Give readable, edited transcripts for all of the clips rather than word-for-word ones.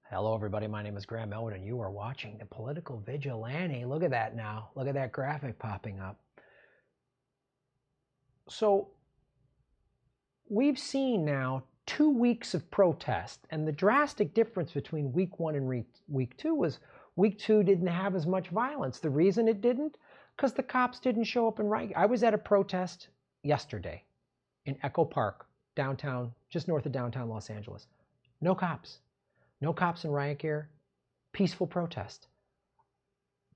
Hello, everybody. My name is Graham Elwood, and you are watching The Political Vigilante. Look at that now. Look at that graphic popping up. So we've seen now 2 weeks of protest, and the drastic difference between week 1 and week 2 was week 2 didn't have as much violence. The reason it didn't, because the cops didn't show up in riot. I was at a protest yesterday in Echo Park, downtown, just north of downtown Los Angeles. No cops. No cops in riot gear, peaceful protest.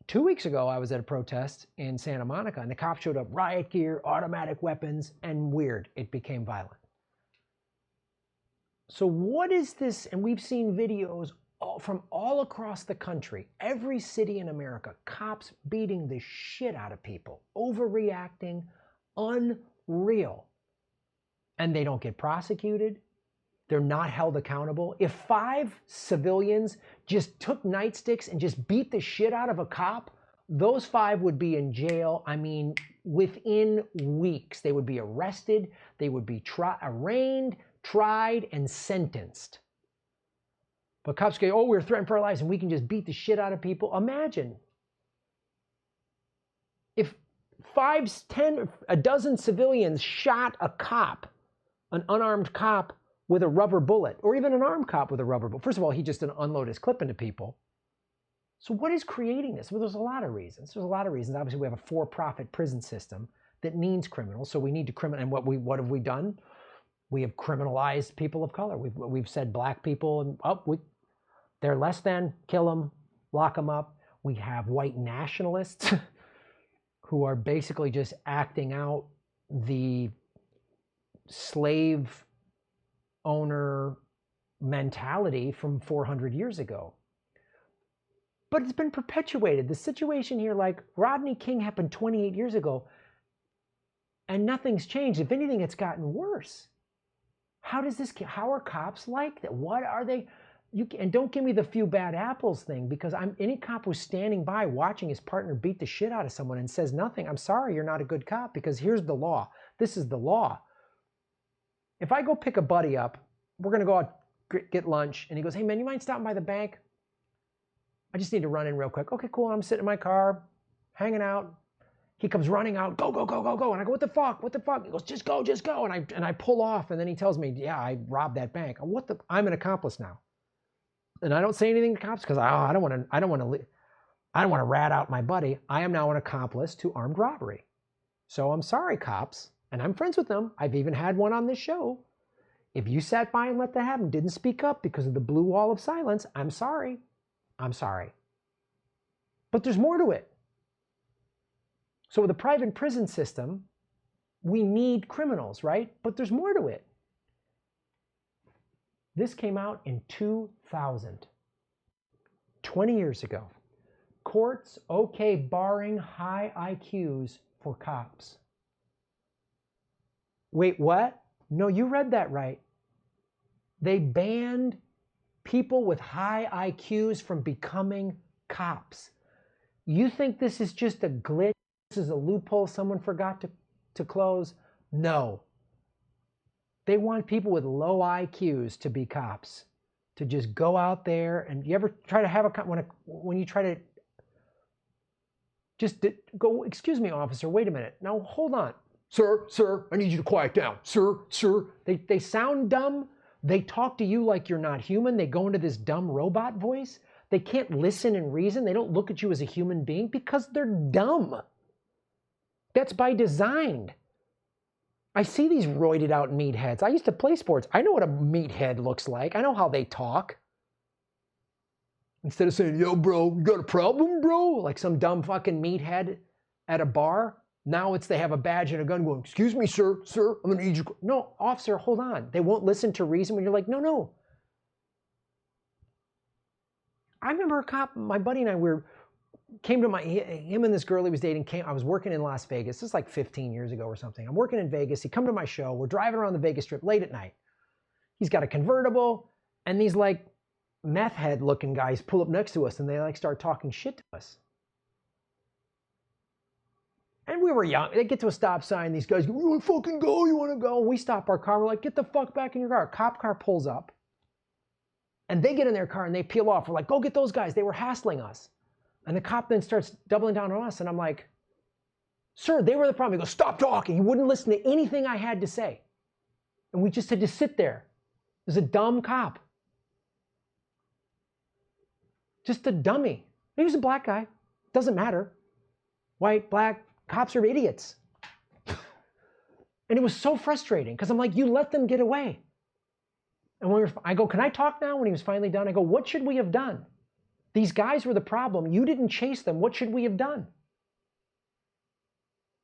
2 weeks ago, I was at a protest in Santa Monica, and the cops showed up, riot gear, automatic weapons, and weird, it became violent. So what is this? And we've seen videos from all across the country, every city in America, cops beating the shit out of people, overreacting, unreal. And they don't get prosecuted. They're not held accountable. If 5 civilians just took nightsticks and just beat the shit out of a cop, those 5 would be in jail. I mean, within weeks, they would be arrested. They would be arraigned, tried, and sentenced. But cops go, oh, we're threatened for our lives and we can just beat the shit out of people. Imagine if 5, 10, a dozen civilians shot a cop, an unarmed cop, with a rubber bullet, or even an armed cop with a rubber bullet. First of all, he just didn't unload his clip into people. So what is creating this? Well, there's a lot of reasons. There's a lot of reasons. Obviously, we have a for-profit prison system that needs criminals, so we need to criminal. And what have we done? We have criminalized people of color. We've said black people, and they're less than, kill them, lock them up. We have white nationalists who are basically just acting out the slave owner mentality from 400 years ago. But it's been perpetuated. The situation here, like Rodney King happened 28 years ago, and nothing's changed. If anything, it's gotten worse. How are cops like that? What are they? And don't give me the few bad apples thing, because any cop who's standing by watching his partner beat the shit out of someone and says nothing, I'm sorry, you're not a good cop, because here's the law. This is the law. If I go pick a buddy up, we're going to go out, get lunch, and he goes, hey man, you mind stopping by the bank? I just need to run in real quick. Okay, cool. I'm sitting in my car, hanging out. He comes running out, go, go, go, go, go. And I go, what the fuck? What the fuck? He goes, just go, just go. And I pull off, and then he tells me, yeah, I robbed that bank. I'm an accomplice now. And I don't say anything to cops because I don't want to rat out my buddy. I am now an accomplice to armed robbery. So I'm sorry, cops. And I'm friends with them. I've even had one on this show. If you sat by and let that happen, didn't speak up because of the blue wall of silence, I'm sorry. I'm sorry. But there's more to it. So with a private prison system, we need criminals, right? But there's more to it. This came out in 2000, 20 years ago. Courts okay barring high IQs for cops. Wait, what? No, you read that right. They banned people with high IQs from becoming cops. You think this is just a glitch? This is a loophole someone forgot to close? No. They want people with low IQs to be cops, to just go out there. And you ever try to have when you try to just go, excuse me, officer, wait a minute. Now, hold on. Sir, I need you to quiet down. Sir. They sound dumb. They talk to you like you're not human. They go into this dumb robot voice. They can't listen and reason. They don't look at you as a human being because they're dumb. That's by design. I see these roided out meatheads. I used to play sports. I know what a meathead looks like. I know how they talk. Instead of saying, yo, bro, you got a problem, bro? Like some dumb fucking meathead at a bar. Now they have a badge and a gun going, excuse me, sir, I'm gonna need you. No, officer, hold on. They won't listen to reason when you're like, no. I remember a cop, my buddy and I came to him and this girl he was dating I was working in Las Vegas. This is like 15 years ago or something. I'm working in Vegas. He come to my show. We're driving around the Vegas Strip late at night. He's got a convertible, and these like meth head looking guys pull up next to us, and they like start talking shit to us. And we were young. They get to a stop sign. These guys go, you want to fucking go? You want to go? And we stop our car. We're like, get the fuck back in your car. A cop car pulls up. And they get in their car and they peel off. We're like, go get those guys. They were hassling us. And the cop then starts doubling down on us. And I'm like, sir, they were the problem. He goes, stop talking. He wouldn't listen to anything I had to say. And we just had to sit there. It was a dumb cop. Just a dummy. He was a black guy. Doesn't matter. White, black, cops are idiots. And it was so frustrating because I'm like, you let them get away. And when I go, can I talk now? When he was finally done, I go, what should we have done? These guys were the problem. You didn't chase them. What should we have done?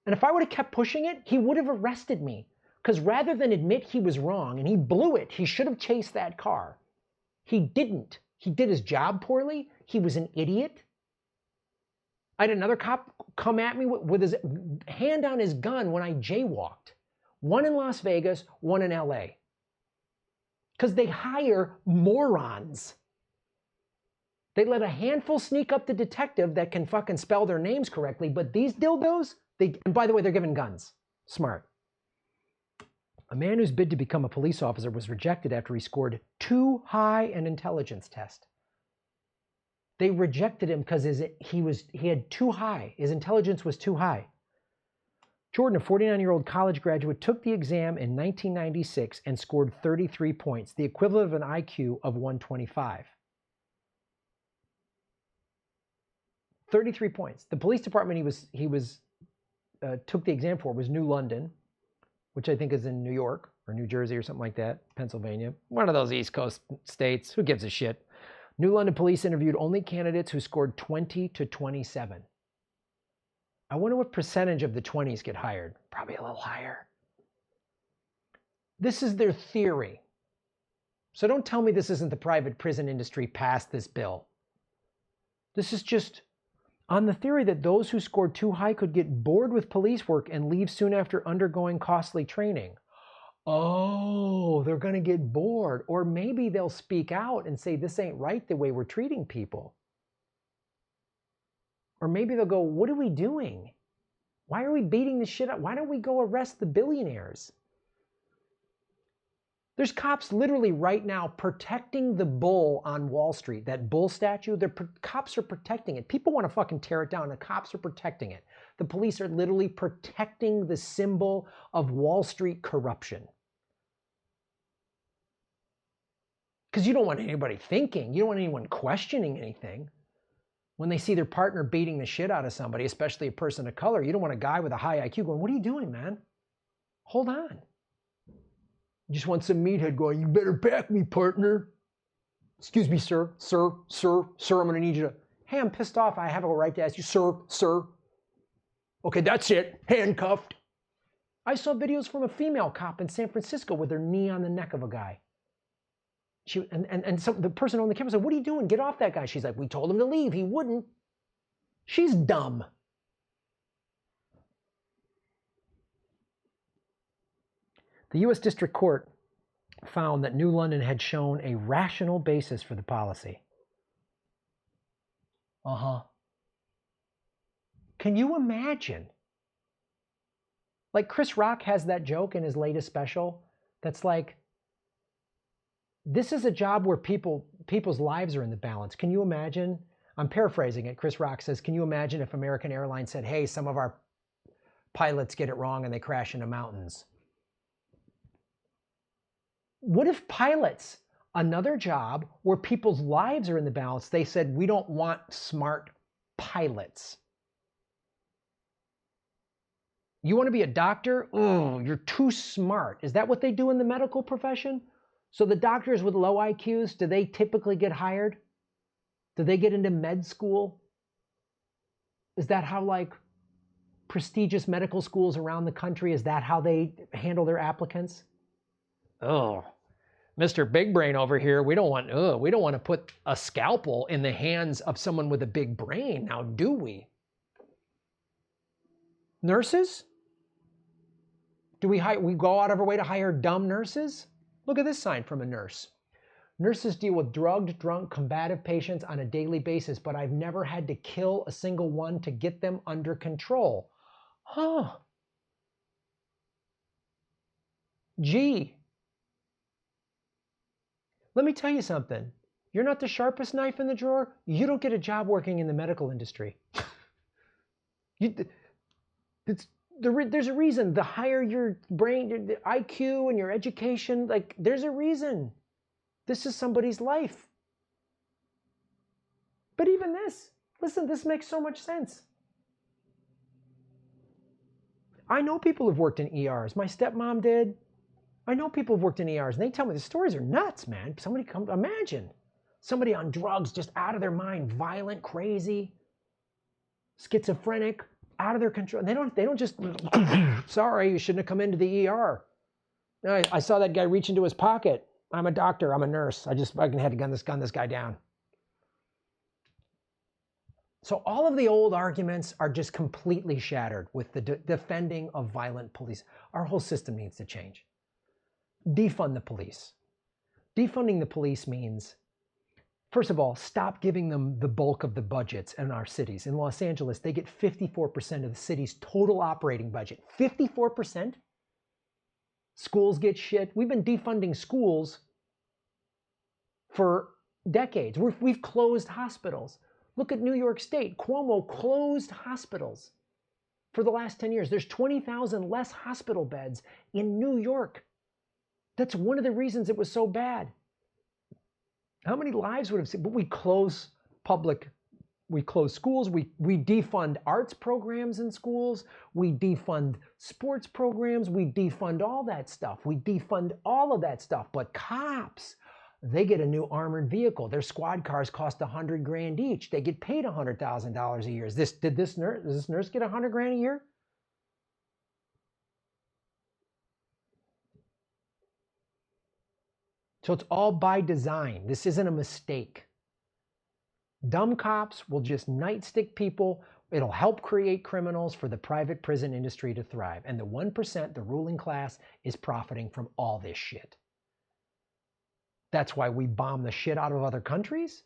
And if I would have kept pushing it, he would have arrested me. Because rather than admit he was wrong and he blew it, he should have chased that car. He didn't. He did his job poorly. He was an idiot. I had another cop come at me with his hand on his gun when I jaywalked. One in Las Vegas, one in LA. Because they hire morons. They let a handful sneak up the detective that can fucking spell their names correctly, but these dildos, and by the way, they're given guns. Smart. A man whose bid to become a police officer was rejected after he scored too high an intelligence test. They rejected him because he had too high. His intelligence was too high. Jordan, a 49-year-old college graduate, took the exam in 1996 and scored 33 points, the equivalent of an IQ of 125. 33 points. The police department he took the exam for was New London, which I think is in New York or New Jersey or something like that, Pennsylvania. One of those East Coast states. Who gives a shit? New London police interviewed only candidates who scored 20 to 27. I wonder what percentage of the 20s get hired. Probably a little higher. This is their theory. So don't tell me this isn't the private prison industry passed this bill. This is just on the theory that those who scored too high could get bored with police work and leave soon after undergoing costly training. Oh, they're going to get bored. Or maybe they'll speak out and say, this ain't right the way we're treating people. Or maybe they'll go, what are we doing? Why are we beating the shit up? Why don't we go arrest the billionaires? There's cops literally right now protecting the bull on Wall Street, that bull statue. Cops are protecting it. People want to fucking tear it down. The cops are protecting it. The police are literally protecting the symbol of Wall Street corruption. Because you don't want anybody thinking. You don't want anyone questioning anything. When they see their partner beating the shit out of somebody, especially a person of color, you don't want a guy with a high IQ going, what are you doing, man? Hold on. You just want some meathead going, you better back me, partner. Excuse me, sir, I'm going to need you to, hey, I'm pissed off. I have a right to ask you, sir. Okay, that's it, handcuffed. I saw videos from a female cop in San Francisco with her knee on the neck of a guy. So the person on the camera said, what are you doing? Get off that guy. She's like, we told him to leave. He wouldn't. She's dumb. The U.S. District Court found that New London had shown a rational basis for the policy. Can you imagine? Like Chris Rock has that joke in his latest special that's like, this is a job where people's lives are in the balance. Can you imagine? I'm paraphrasing it. Chris Rock says, can you imagine if American Airlines said, hey, some of our pilots get it wrong and they crash into mountains? What if pilots, another job where people's lives are in the balance, they said, we don't want smart pilots. You want to be a doctor? Oh, you're too smart. Is that what they do in the medical profession? So the doctors with low IQs, do they typically get hired? Do they get into med school? Is that how, like, prestigious medical schools around the country, is that how they handle their applicants? Oh, Mr. Big Brain over here, we don't want to put a scalpel in the hands of someone with a big brain, now do we? Nurses? Do we go out of our way to hire dumb nurses? Look at this sign from a nurse. Nurses deal with drugged, drunk, combative patients on a daily basis, but I've never had to kill a single one to get them under control. Huh. Gee. Let me tell you something. You're not the sharpest knife in the drawer, you don't get a job working in the medical industry. There's a reason. The higher your brain, the IQ and your education, like there's a reason. This is somebody's life. But even this, listen, this makes so much sense. I know people who've worked in ERs. My stepmom did. I know people who've worked in ERs, and they tell me the stories are nuts, man. Imagine somebody on drugs, just out of their mind, violent, crazy, schizophrenic, out of their control. And they don't just, sorry, you shouldn't have come into the ER. I saw that guy reach into his pocket. I'm a doctor, I'm a nurse. I fucking had to gun this guy down. So all of the old arguments are just completely shattered with the defending of violent police. Our whole system needs to change. Defund the police. Defunding the police means, first of all, stop giving them the bulk of the budgets in our cities. In Los Angeles, they get 54% of the city's total operating budget. 54%? Schools get shit. We've been defunding schools for decades. We've closed hospitals. Look at New York State. Cuomo closed hospitals for the last 10 years. There's 20,000 less hospital beds in New York. That's one of the reasons it was so bad. How many lives would have seen? But we close schools, we defund arts programs in schools, we defund sports programs, we defund all that stuff. We defund all of that stuff. But cops, they get a new armored vehicle. Their squad cars cost $100,000 each. They get paid $100,000 a year. Does this nurse get $100,000 a year? So it's all by design. This isn't a mistake. Dumb cops will just nightstick people. It'll help create criminals for the private prison industry to thrive. And the 1%, the ruling class, is profiting from all this shit. That's why we bomb the shit out of other countries.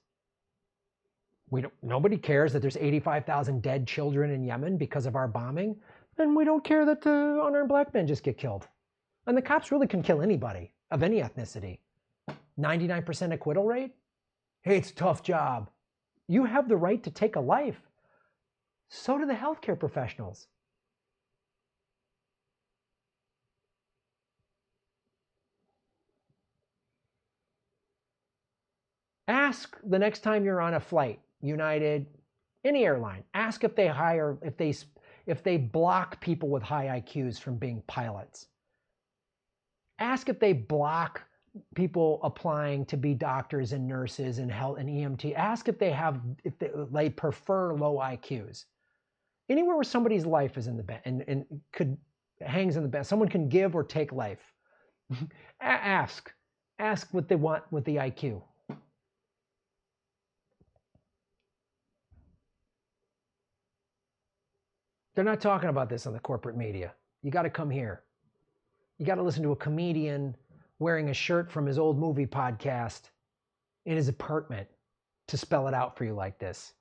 Nobody cares that there's 85,000 dead children in Yemen because of our bombing. And we don't care that the unarmed black men just get killed. And the cops really can kill anybody of any ethnicity. 99% acquittal rate? Hey, it's a tough job. You have the right to take a life. So do the healthcare professionals. Ask the next time you're on a flight, United, any airline, ask if they block people with high IQs from being pilots. Ask if they block people applying to be doctors and nurses and health and EMT. Ask if they prefer low IQs. Anywhere where somebody's life is in the bed and hangs in the bed, someone can give or take life. Ask what they want with the IQ. They're not talking about this on the corporate media. You got to come here. You got to listen to a comedian wearing a shirt from his old movie podcast in his apartment to spell it out for you like this.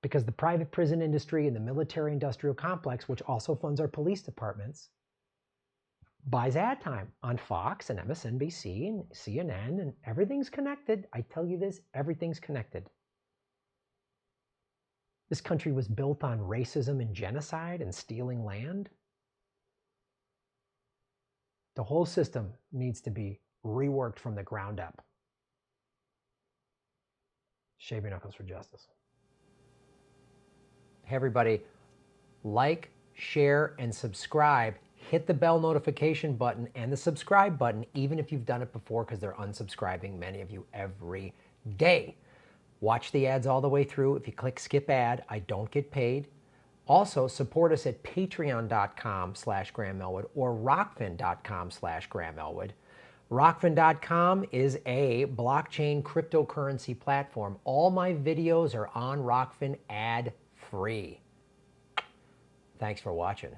Because the private prison industry and the military industrial complex, which also funds our police departments, buys ad time on Fox and MSNBC and CNN, and everything's connected. I tell you this, everything's connected. This country was built on racism and genocide and stealing land. The whole system needs to be reworked from the ground up. Shave your knuckles for justice. Hey everybody, like, share, and subscribe. Hit the bell notification button and the subscribe button, even if you've done it before, because they're unsubscribing, many of you, every day. Watch the ads all the way through. If you click skip ad, I don't get paid. Also, support us at patreon.com/GrahamElwood or rockfin.com/GrahamElwood. Rockfin.com is a blockchain cryptocurrency platform. All my videos are on Rockfin ad-free. Thanks for watching.